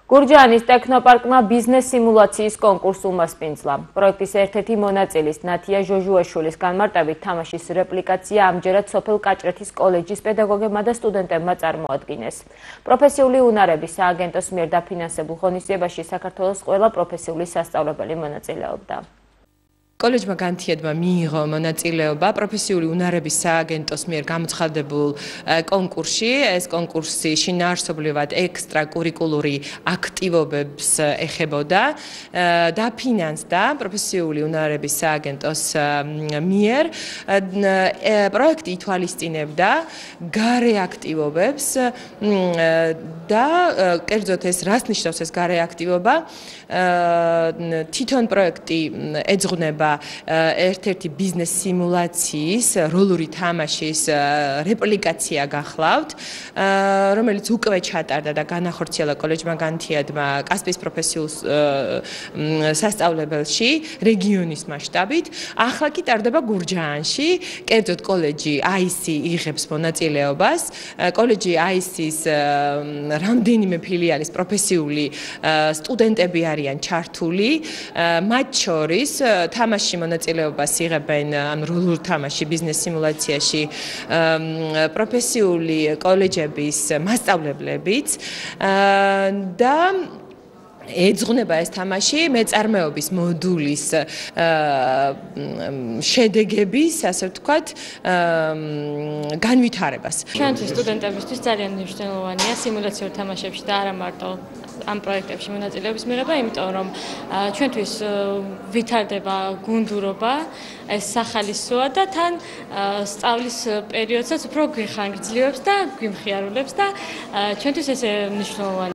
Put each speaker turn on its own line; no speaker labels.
გურჯაანის ტექნოპარკმა ბიზნეს სიმულაციის კონკურსი უმასპინძლა. პროექტის ერთ-ერთი მონაწილის ნათია ჟოჟუაშვილის განმარტებით თამაშის რეპლიკაცია ამჯერად სოფელ კაჭრეთის კოლეჯის პედაგოგებმა და სტუდენტებმა წარმოადგინეს. პროფესიული უნარების სააგენტოს მიერ დაფინანსებულ ღონისძიებაში საქართველოს ყველა პროფესიული სასწავლებელი მონაწილეობდა.
კოლეჯმა განთიადმა მიიღო მონაწილეობა პროფესიული უნარების სააგენტოს მიერ გამოცხადებულ კონკურსში. ეს კონკურსი შინაარსობრივად ექსტრა კურიკულური აქტივობებს ეხებოდა. დაფინანსდა პროფესიული უნარების სააგენტოს მიერ. პროექტი ითვალისწინებდა გარე აქტივობებს და კერძოდ ეს რას ნიშნავს ეს გარე აქტივობა? თვითონ პროექტი ეძღვნება ერთ-ერთი ბიზნეს სიმულაციის როლური თამაშის რეპლიკაცია გახლავთ, რომელიც უკვე ჩატარდა და განახორციელა კოლეჯმა განთიადმა კასპიის პროფესიულ სასწავლებელში რეგიონის მასშტაბით. ახლა კი ტარდება გურჯაანში, კერძოდ კოლეჯი IC იღებს მონაწილეობას. კოლეჯი IC-ის რამდენიმე ფილიალის პროფესიული სტუდენტები არიან ჩართული, მათ შორის თამაში მონაწილეობას იღებენ ან როლურ თამაში ბიზნეს სიმულაციაში პროფესიული კოლეჯების მასწავლებლებიც და ეძღვნება ეს თამაში მეწარმეობის მოდულის შედეგების, ასე ვთქვათ, განვითარებას.
ჩვენთვის სტუდენტებისთვის ძალიან მნიშვნელოვანია სიმულაციურ თამაშებში და არა მარტო ამ პროექტებში მონაწილეობის მიღება, იმიტომ რომ ჩვენთვის ვითარდება გუნდურობა, ეს სახალისოა და თან სწავლის პერიოდსაც უფრო გვიხანგრძლივებს და გვიმხიარულებს და ჩვენთვის ეს მნიშვნელოვანია.